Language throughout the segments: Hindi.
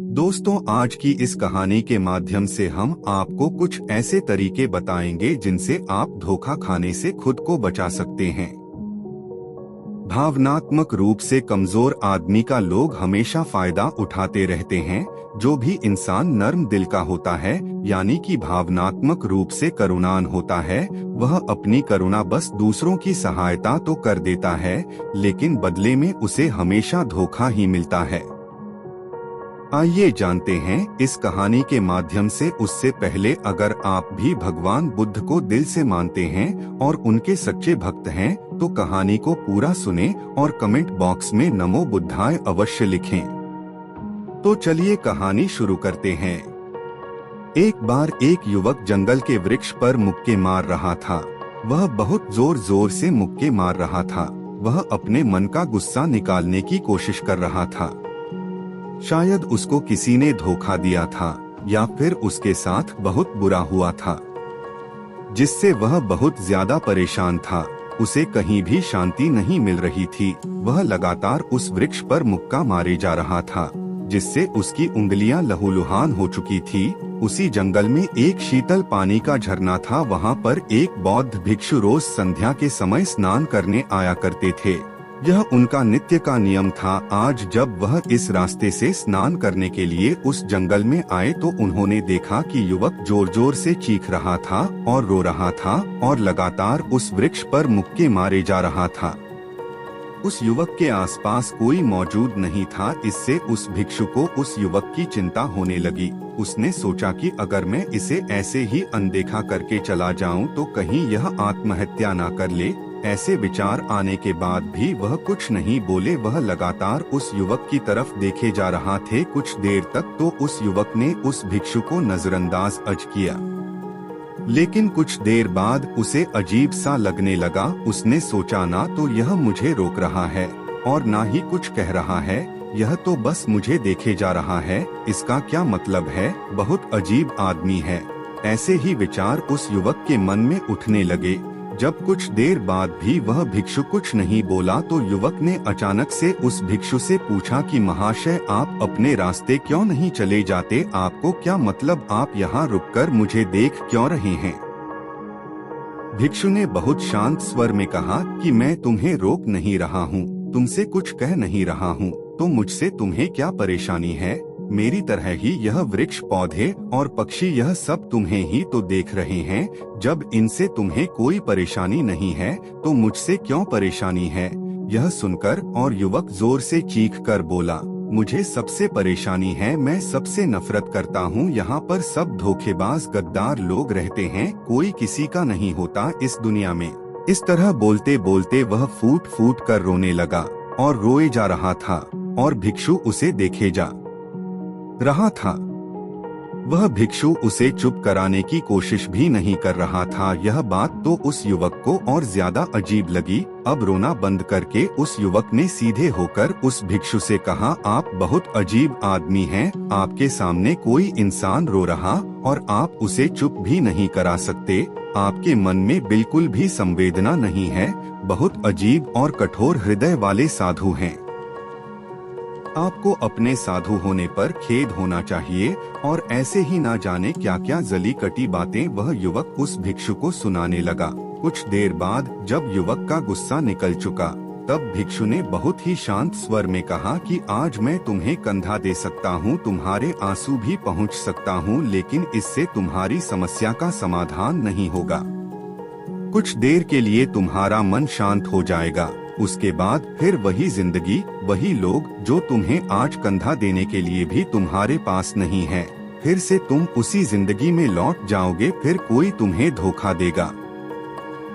दोस्तों, आज की इस कहानी के माध्यम से हम आपको कुछ ऐसे तरीके बताएंगे जिनसे आप धोखा खाने से खुद को बचा सकते हैं। भावनात्मक रूप से कमजोर आदमी का लोग हमेशा फायदा उठाते रहते हैं। जो भी इंसान नर्म दिल का होता है, यानी कि भावनात्मक रूप से करुणान होता है, वह अपनी करुणा बस दूसरों की सहायता तो कर देता है, लेकिन बदले में उसे हमेशा धोखा ही मिलता है। आइए जानते हैं इस कहानी के माध्यम से। उससे पहले अगर आप भी भगवान बुद्ध को दिल से मानते हैं और उनके सच्चे भक्त हैं, तो कहानी को पूरा सुने और कमेंट बॉक्स में नमो बुद्धाय अवश्य लिखें। तो चलिए कहानी शुरू करते हैं। एक बार एक युवक जंगल के वृक्ष पर मुक्के मार रहा था। वह बहुत जोर जोर से मुक्के मार रहा था। वह अपने मन का गुस्सा निकालने की कोशिश कर रहा था। शायद उसको किसी ने धोखा दिया था या फिर उसके साथ बहुत बुरा हुआ था, जिससे वह बहुत ज्यादा परेशान था। उसे कहीं भी शांति नहीं मिल रही थी। वह लगातार उस वृक्ष पर मुक्का मारे जा रहा था, जिससे उसकी उंगलियां लहूलुहान हो चुकी थी। उसी जंगल में एक शीतल पानी का झरना था। वहाँ पर एक बौद्ध भिक्षु रोज संध्या के समय स्नान करने आया करते थे। यह उनका नित्य का नियम था। आज जब वह इस रास्ते से स्नान करने के लिए उस जंगल में आए, तो उन्होंने देखा कि युवक जोर जोर से चीख रहा था और रो रहा था और लगातार उस वृक्ष पर मुक्के मारे जा रहा था। उस युवक के आसपास कोई मौजूद नहीं था। इससे उस भिक्षु को उस युवक की चिंता होने लगी। उसने सोचा कि अगर मैं इसे ऐसे ही अनदेखा करके चला जाऊं, तो कहीं यह आत्महत्या ना कर ले। ऐसे विचार आने के बाद भी वह कुछ नहीं बोले। वह लगातार उस युवक की तरफ देखे जा रहा थे। कुछ देर तक तो उस युवक ने उस भिक्षु को नजरअंदाज किया, लेकिन कुछ देर बाद उसे अजीब सा लगने लगा। उसने सोचा, ना तो यह मुझे रोक रहा है और ना ही कुछ कह रहा है। यह तो बस मुझे देखे जा रहा है। इसका क्या मतलब है? बहुत अजीब आदमी है। ऐसे ही विचार उस युवक के मन में उठने लगे। जब कुछ देर बाद भी वह भिक्षु कुछ नहीं बोला, तो युवक ने अचानक से उस भिक्षु से पूछा कि महाशय, आप अपने रास्ते क्यों नहीं चले जाते? आपको क्या मतलब? आप यहाँ रुककर मुझे देख क्यों रहे हैं? भिक्षु ने बहुत शांत स्वर में कहा कि मैं तुम्हें रोक नहीं रहा हूँ, तुमसे कुछ कह नहीं रहा हूँ, तो मुझसे तुम्हें क्या परेशानी है? मेरी तरह ही यह वृक्ष, पौधे और पक्षी, यह सब तुम्हें ही तो देख रहे हैं। जब इनसे तुम्हें कोई परेशानी नहीं है, तो मुझसे क्यों परेशानी है? यह सुनकर और युवक जोर से चीख कर बोला, मुझे सबसे परेशानी है। मैं सबसे नफरत करता हूँ। यहाँ पर सब धोखेबाज, गद्दार लोग रहते हैं। कोई किसी का नहीं होता इस दुनिया में। इस तरह बोलते बोलते वह फूट फूट कर रोने लगा और रोए जा रहा था, और भिक्षु उसे देखे जा रहा था। वह भिक्षु उसे चुप कराने की कोशिश भी नहीं कर रहा था। यह बात तो उस युवक को और ज्यादा अजीब लगी। अब रोना बंद करके उस युवक ने सीधे होकर उस भिक्षु से कहा, आप बहुत अजीब आदमी हैं। आपके सामने कोई इंसान रो रहा और आप उसे चुप भी नहीं करा सकते। आपके मन में बिल्कुल भी संवेदना नहीं है। बहुत अजीब और कठोर हृदय वाले साधु हैं। आपको अपने साधु होने पर खेद होना चाहिए। और ऐसे ही ना जाने क्या क्या जली कटी बातें वह युवक उस भिक्षु को सुनाने लगा। कुछ देर बाद जब युवक का गुस्सा निकल चुका, तब भिक्षु ने बहुत ही शांत स्वर में कहा कि आज मैं तुम्हें कंधा दे सकता हूँ, तुम्हारे आंसू भी पहुँच सकता हूँ, लेकिन इससे तुम्हारी समस्या का समाधान नहीं होगा। कुछ देर के लिए तुम्हारा मन शांत हो जाएगा, उसके बाद फिर वही जिंदगी, वही लोग जो तुम्हें आज कंधा देने के लिए भी तुम्हारे पास नहीं है। फिर से तुम उसी जिंदगी में लौट जाओगे। फिर कोई तुम्हें धोखा देगा,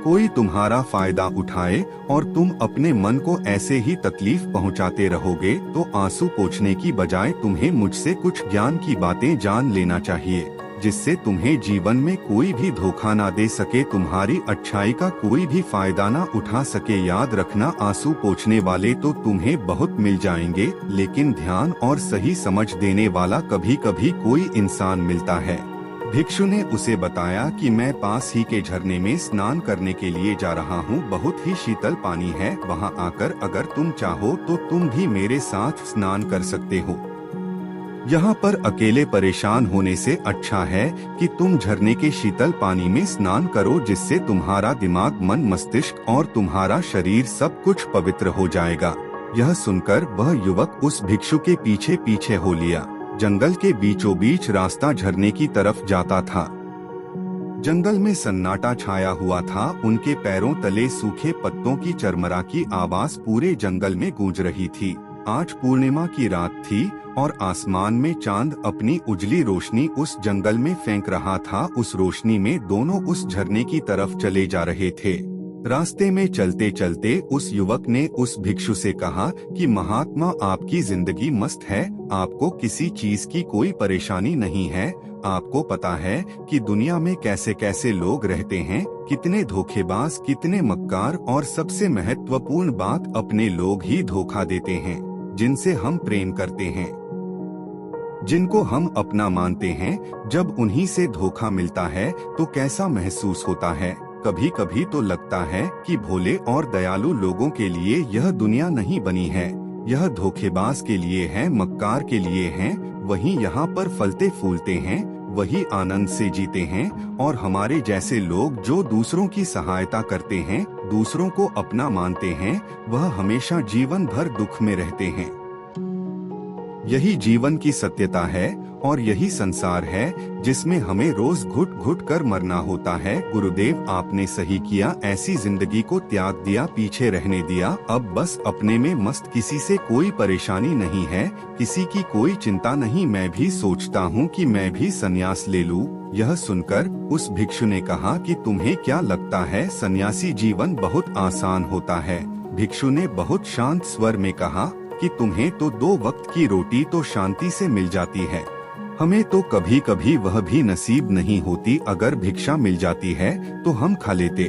कोई तुम्हारा फायदा उठाए और तुम अपने मन को ऐसे ही तकलीफ पहुंचाते रहोगे। तो आंसू पोंछने की बजाय तुम्हें मुझसे कुछ ज्ञान की बातें जान लेना चाहिए, जिससे तुम्हें जीवन में कोई भी धोखा ना दे सके, तुम्हारी अच्छाई का कोई भी फायदा ना उठा सके। याद रखना, आंसू पोंछने वाले तो तुम्हें बहुत मिल जाएंगे, लेकिन ध्यान और सही समझ देने वाला कभी कभी कोई इंसान मिलता है। भिक्षु ने उसे बताया कि मैं पास ही के झरने में स्नान करने के लिए जा रहा हूँ। बहुत ही शीतल पानी है, वहाँ आकर अगर तुम चाहो तो तुम भी मेरे साथ स्नान कर सकते हो। यहाँ पर अकेले परेशान होने से अच्छा है कि तुम झरने के शीतल पानी में स्नान करो, जिससे तुम्हारा दिमाग, मन, मस्तिष्क और तुम्हारा शरीर सब कुछ पवित्र हो जाएगा। यह सुनकर वह युवक उस भिक्षु के पीछे पीछे हो लिया। जंगल के बीचों बीच रास्ता झरने की तरफ जाता था। जंगल में सन्नाटा छाया हुआ था। उनके पैरों तले सूखे पत्तों की चरमरा की आवाज पूरे जंगल में गूंज रही थी। आज पूर्णिमा की रात थी और आसमान में चांद अपनी उजली रोशनी उस जंगल में फेंक रहा था। उस रोशनी में दोनों उस झरने की तरफ चले जा रहे थे। रास्ते में चलते चलते उस युवक ने उस भिक्षु से कहा कि महात्मा, आपकी जिंदगी मस्त है, आपको किसी चीज की कोई परेशानी नहीं है। आपको पता है कि दुनिया में कैसे कैसे लोग रहते हैं, कितने धोखेबाज, कितने मक्कार, और सबसे महत्वपूर्ण बात, अपने लोग ही धोखा देते हैं जिनसे हम प्रेम करते हैं, जिनको हम अपना मानते हैं। जब उन्हीं से धोखा मिलता है तो कैसा महसूस होता है। कभी कभी तो लगता है कि भोले और दयालु लोगों के लिए यह दुनिया नहीं बनी है, यह धोखेबाज के लिए है, मक्कार के लिए है। वहीं यहाँ पर फलते फूलते हैं, वही आनंद से जीते हैं, और हमारे जैसे लोग जो दूसरों की सहायता करते हैं, दूसरों को अपना मानते हैं, वह हमेशा जीवन भर दुख में रहते हैं। यही जीवन की सत्यता है और यही संसार है जिसमें हमें रोज घुट घुट कर मरना होता है। गुरुदेव, आपने सही किया, ऐसी जिंदगी को त्याग दिया, पीछे रहने दिया। अब बस अपने में मस्त, किसी से कोई परेशानी नहीं है, किसी की कोई चिंता नहीं। मैं भी सोचता हूँ कि मैं भी संन्यास ले लूँ। यह सुनकर उस भिक्षु ने कहा कि तुम्हें क्या लगता है, सन्यासी जीवन बहुत आसान होता है। भिक्षु ने बहुत शांत स्वर में कहा कि तुम्हें तो 2 वक्त की रोटी तो शांति से मिल जाती है, हमें तो कभी कभी वह भी नसीब नहीं होती। अगर भिक्षा मिल जाती है तो हम खा लेते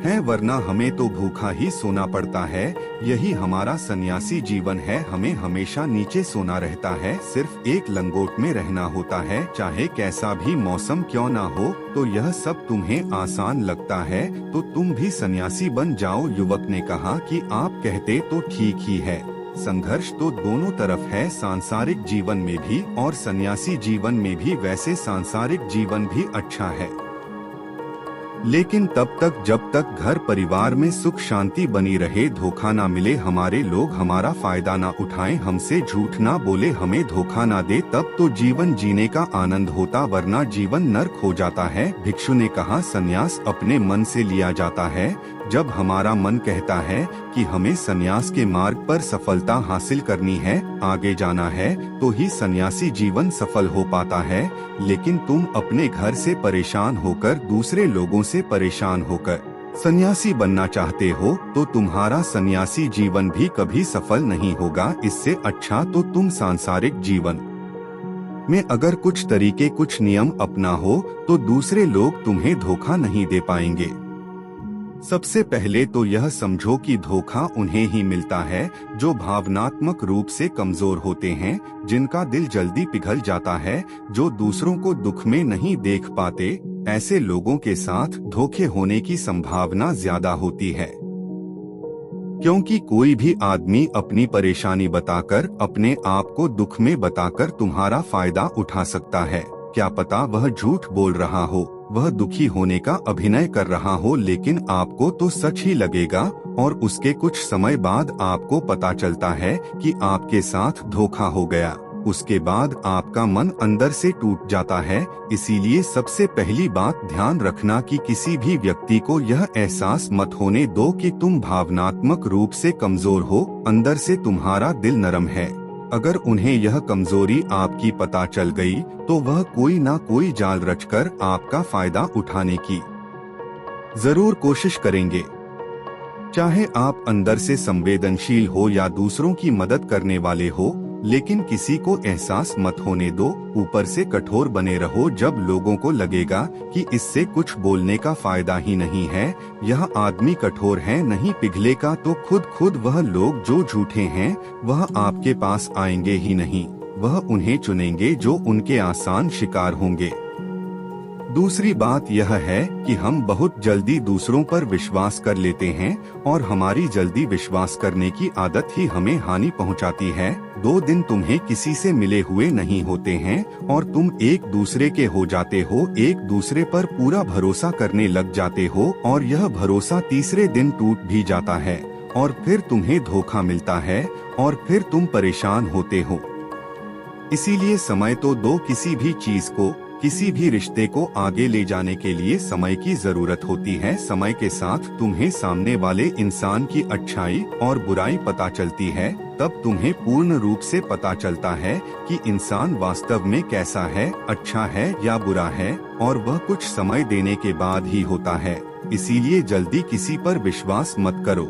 हैं, वरना हमें तो भूखा ही सोना पड़ता है। यही हमारा सन्यासी जीवन है, हमें हमेशा नीचे सोना रहता है, सिर्फ एक लंगोट में रहना होता है, चाहे कैसा भी मौसम क्यों ना हो। तो यह सब तुम्हें आसान लगता है तो तुम भी सन्यासी बन जाओ। युवक ने कहा कि आप कहते तो ठीक ही है, संघर्ष तो दोनों तरफ है, सांसारिक जीवन में भी और सन्यासी जीवन में भी। वैसे सांसारिक जीवन भी अच्छा है, लेकिन तब तक जब तक घर परिवार में सुख शांति बनी रहे, धोखा ना मिले, हमारे लोग हमारा फायदा ना उठाएं, हमसे झूठ ना बोले, हमें धोखा ना दे, तब तो जीवन जीने का आनंद होता, वरना जीवन नर्क हो जाता है। भिक्षु ने कहा, संन्यास अपने मन से लिया जाता है। जब हमारा मन कहता है कि हमें संन्यास के मार्ग पर सफलता हासिल करनी है, आगे जाना है, तो ही सन्यासी जीवन सफल हो पाता है। लेकिन तुम अपने घर से परेशान होकर, दूसरे लोगों से परेशान होकर सन्यासी बनना चाहते हो तो तुम्हारा सन्यासी जीवन भी कभी सफल नहीं होगा। इससे अच्छा तो तुम सांसारिक जीवन में अगर कुछ तरीके, कुछ नियम अपना हो तो दूसरे लोग तुम्हें धोखा नहीं दे पाएंगे। सबसे पहले तो यह समझो कि धोखा उन्हें ही मिलता है जो भावनात्मक रूप से कमजोर होते हैं, जिनका दिल जल्दी पिघल जाता है, जो दूसरों को दुख में नहीं देख पाते। ऐसे लोगों के साथ धोखे होने की संभावना ज्यादा होती है, क्योंकि कोई भी आदमी अपनी परेशानी बताकर, अपने आप को दुख में बताकर तुम्हारा फायदा उठा सकता है। क्या पता वह झूठ बोल रहा हो, वह दुखी होने का अभिनय कर रहा हो, लेकिन आपको तो सच ही लगेगा और उसके कुछ समय बाद आपको पता चलता है कि आपके साथ धोखा हो गया। उसके बाद आपका मन अंदर से टूट जाता है। इसीलिए सबसे पहली बात ध्यान रखना कि किसी भी व्यक्ति को यह एहसास मत होने दो कि तुम भावनात्मक रूप से कमजोर हो, अंदर से तुम्हारा दिल नरम है। अगर उन्हें यह कमजोरी आपकी पता चल गई तो वह कोई ना कोई जाल रचकर आपका फायदा उठाने की जरूर कोशिश करेंगे। चाहे आप अंदर से संवेदनशील हो या दूसरों की मदद करने वाले हो, लेकिन किसी को एहसास मत होने दो। ऊपर से कठोर बने रहो। जब लोगों को लगेगा कि इससे कुछ बोलने का फायदा ही नहीं है, यह आदमी कठोर है, नहीं पिघलेगा, तो खुद वह लोग जो झूठे हैं वह आपके पास आएंगे ही नहीं। वह उन्हें चुनेंगे जो उनके आसान शिकार होंगे। दूसरी बात यह है कि हम बहुत जल्दी दूसरों पर विश्वास कर लेते हैं और हमारी जल्दी विश्वास करने की आदत ही हमें हानि पहुंचाती है। 2 दिन तुम्हें किसी से मिले हुए नहीं होते हैं और तुम एक दूसरे के हो जाते हो, एक दूसरे पर पूरा भरोसा करने लग जाते हो और यह भरोसा तीसरे दिन टूट भी जाता है और फिर तुम्हें धोखा मिलता है और फिर तुम परेशान होते हो। इसीलिए समय तो दो, किसी भी चीज को, किसी भी रिश्ते को आगे ले जाने के लिए समय की जरूरत होती है। समय के साथ तुम्हें सामने वाले इंसान की अच्छाई और बुराई पता चलती है, तब तुम्हें पूर्ण रूप से पता चलता है कि इंसान वास्तव में कैसा है, अच्छा है या बुरा है, और वह कुछ समय देने के बाद ही होता है। इसीलिए जल्दी किसी पर विश्वास मत करो।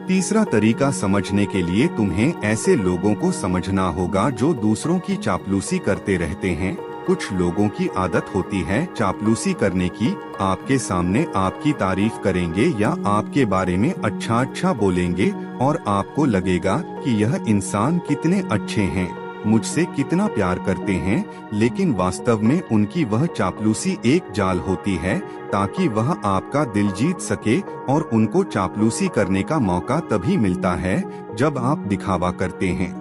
तीसरा तरीका समझने के लिए तुम्हें ऐसे लोगों को समझना होगा जो दूसरों की चापलूसी करते रहते हैं। कुछ लोगों की आदत होती है चापलूसी करने की। आपके सामने आपकी तारीफ करेंगे या आपके बारे में अच्छा अच्छा बोलेंगे और आपको लगेगा कि यह इंसान कितने अच्छे हैं, मुझसे कितना प्यार करते हैं, लेकिन वास्तव में उनकी वह चापलूसी एक जाल होती है ताकि वह आपका दिल जीत सके। और उनको चापलूसी करने का मौका तभी मिलता है जब आप दिखावा करते हैं।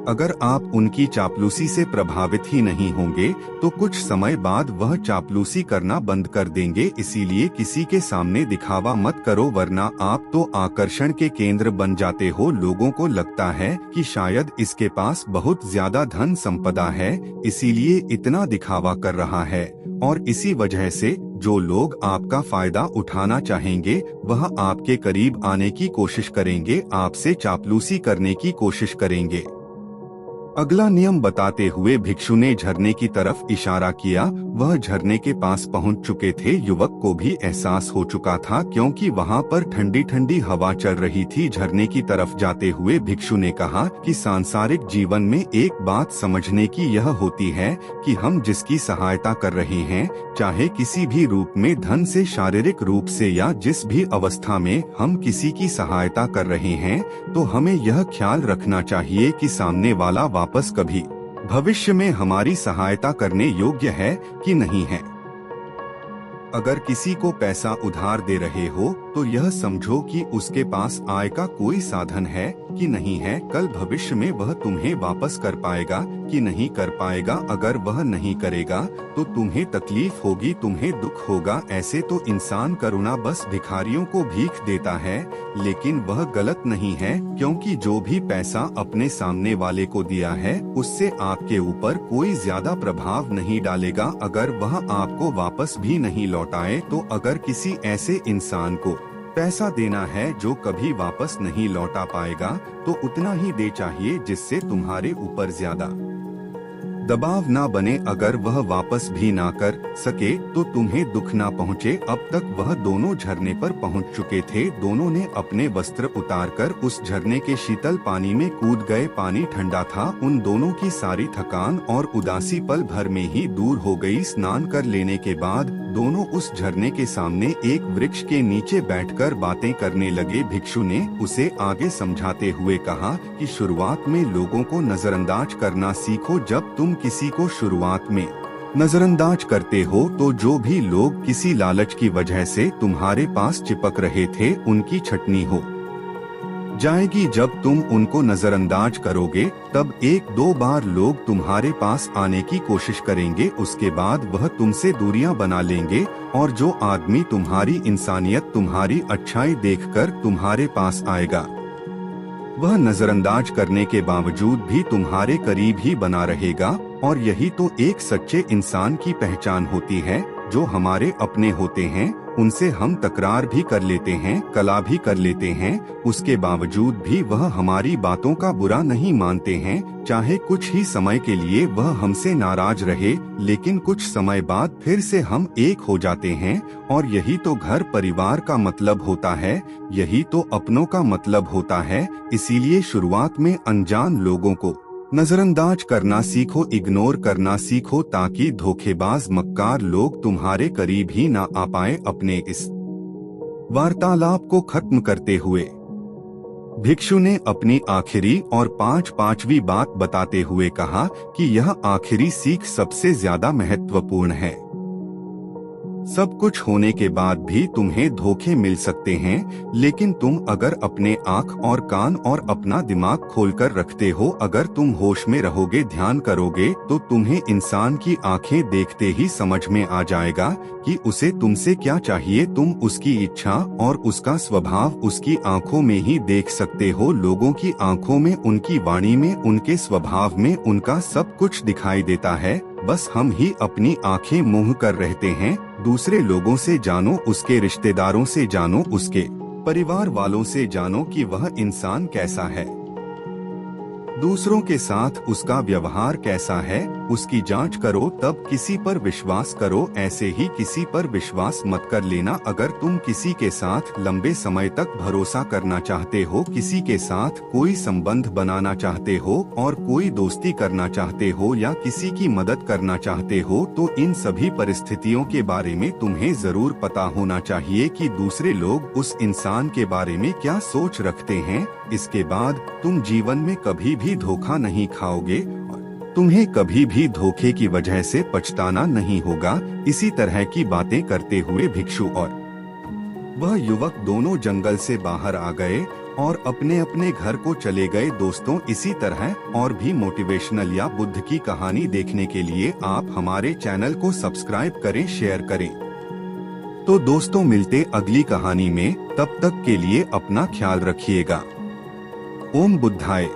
अगर आप उनकी चापलूसी से प्रभावित ही नहीं होंगे तो कुछ समय बाद वह चापलूसी करना बंद कर देंगे। इसीलिए किसी के सामने दिखावा मत करो, वरना आप तो आकर्षण के केंद्र बन जाते हो। लोगों को लगता है कि शायद इसके पास बहुत ज्यादा धन संपदा है, इसीलिए इतना दिखावा कर रहा है, और इसी वजह से जो लोग आपका फायदा उठाना चाहेंगे वह आपके करीब आने की कोशिश करेंगे, आपसे चापलूसी करने की कोशिश करेंगे। अगला नियम बताते हुए भिक्षु ने झरने की तरफ इशारा किया। वह झरने के पास पहुंच चुके थे। युवक को भी एहसास हो चुका था क्योंकि वहां पर ठंडी ठंडी हवा चल रही थी। झरने की तरफ जाते हुए भिक्षु ने कहा कि सांसारिक जीवन में एक बात समझने की यह होती है कि हम जिसकी सहायता कर रहे हैं, चाहे किसी भी रूप में, धन से, शारीरिक रूप से या जिस भी अवस्था में हम किसी की सहायता कर रहे हैं, तो हमें यह ख्याल रखना चाहिए कि सामने वाला वापस कभी भविष्य में हमारी सहायता करने योग्य है कि नहीं है। अगर किसी को पैसा उधार दे रहे हो तो यह समझो कि उसके पास आय का कोई साधन है कि नहीं है। कल भविष्य में वह तुम्हें वापस कर पाएगा कि नहीं कर पाएगा। अगर वह नहीं करेगा तो तुम्हें तकलीफ होगी, तुम्हें दुख होगा। ऐसे तो इंसान करुणा बस भिखारियों को भीख देता है, लेकिन वह गलत नहीं है, क्योंकि जो भी पैसा अपने सामने वाले को दिया है उससे आपके ऊपर कोई ज्यादा प्रभाव नहीं डालेगा। अगर वह आपको वापस भी नहीं लौटाए तो अगर किसी ऐसे इंसान को पैसा देना है जो कभी वापस नहीं लौटा पाएगा तो उतना ही दे चाहिए जिससे तुम्हारे ऊपर ज्यादा दबाव ना बने। अगर वह वापस भी ना कर सके तो तुम्हें दुख ना पहुँचे। अब तक वह दोनों झरने पर पहुँच चुके थे। दोनों ने अपने वस्त्र उतारकर उस झरने के शीतल पानी में कूद गए। पानी ठंडा था। उन दोनों की सारी थकान और उदासी पल भर में ही दूर हो गई। स्नान कर लेने के बाद दोनों उस झरने के सामने एक वृक्ष के नीचे बैठकर बातें करने लगे। भिक्षु ने उसे आगे समझाते हुए कहा कि शुरुआत में लोगों को नजरअंदाज करना सीखो। जब तुम किसी को शुरुआत में नजरअंदाज करते हो तो जो भी लोग किसी लालच की वजह से तुम्हारे पास चिपक रहे थे उनकी छटनी हो जाएगी। जब तुम उनको नजरअंदाज करोगे तब 1-2 बार लोग तुम्हारे पास आने की कोशिश करेंगे। उसके बाद वह तुमसे दूरियां बना लेंगे और जो आदमी तुम्हारी इंसानियत, तुम्हारी अच्छाई देखकर तुम्हारे पास आएगा वह नजरअंदाज करने के बावजूद भी तुम्हारे करीब ही बना रहेगा। और यही तो एक सच्चे इंसान की पहचान होती है। जो हमारे अपने होते हैं उनसे हम तकरार भी कर लेते हैं, कला भी कर लेते हैं, उसके बावजूद भी वह हमारी बातों का बुरा नहीं मानते हैं। चाहे कुछ ही समय के लिए वह हमसे नाराज रहे, लेकिन कुछ समय बाद फिर से हम एक हो जाते हैं। और यही तो घर परिवार का मतलब होता है, यही तो अपनों का मतलब होता है। इसीलिए शुरुआत में अनजान लोगों को नजरअंदाज करना सीखो, इग्नोर करना सीखो, ताकि धोखेबाज मक्कार लोग तुम्हारे करीब ही ना आ पाए। अपने इस वार्तालाप को खत्म करते हुए भिक्षु ने अपनी आखिरी और पांचवी बात बताते हुए कहा कि यह आखिरी सीख सबसे ज्यादा महत्वपूर्ण है। सब कुछ होने के बाद भी तुम्हें धोखे मिल सकते हैं, लेकिन तुम अगर अपने आँख और कान और अपना दिमाग खोलकर रखते हो, अगर तुम होश में रहोगे, ध्यान करोगे, तो तुम्हें इंसान की आंखें देखते ही समझ में आ जाएगा कि उसे तुमसे क्या चाहिए। तुम उसकी इच्छा और उसका स्वभाव उसकी आंखों में ही देख सकते हो। लोगों की आंखों में, उनकी वाणी में, उनके स्वभाव में उनका सब कुछ दिखाई देता है। बस हम ही अपनी आंखें मूंद कर रहते हैं। दूसरे लोगों से जानो, उसके रिश्तेदारों से जानो, उसके परिवार वालों से जानो कि वह इंसान कैसा है, दूसरों के साथ उसका व्यवहार कैसा है, उसकी जांच करो, तब किसी पर विश्वास करो। ऐसे ही किसी पर विश्वास मत कर लेना। अगर तुम किसी के साथ लंबे समय तक भरोसा करना चाहते हो, किसी के साथ कोई संबंध बनाना चाहते हो और कोई दोस्ती करना चाहते हो या किसी की मदद करना चाहते हो, तो इन सभी परिस्थितियों के बारे में तुम्हें जरूर पता होना चाहिए कि दूसरे लोग उस इंसान के बारे में क्या सोच रखते हैं। इसके बाद तुम जीवन में कभी भी धोखा नहीं खाओगे और तुम्हें कभी भी धोखे की वजह से पछताना नहीं होगा। इसी तरह की बातें करते हुए भिक्षु और वह युवक दोनों जंगल से बाहर आ गए और अपने अपने घर को चले गए। दोस्तों, इसी तरह और भी मोटिवेशनल या बुद्ध की कहानी देखने के लिए आप हमारे चैनल को सब्सक्राइब करें, शेयर करें। तो दोस्तों, मिलते अगली कहानी में। तब तक के लिए अपना ख्याल रखिएगा। ओम बुद्धाय।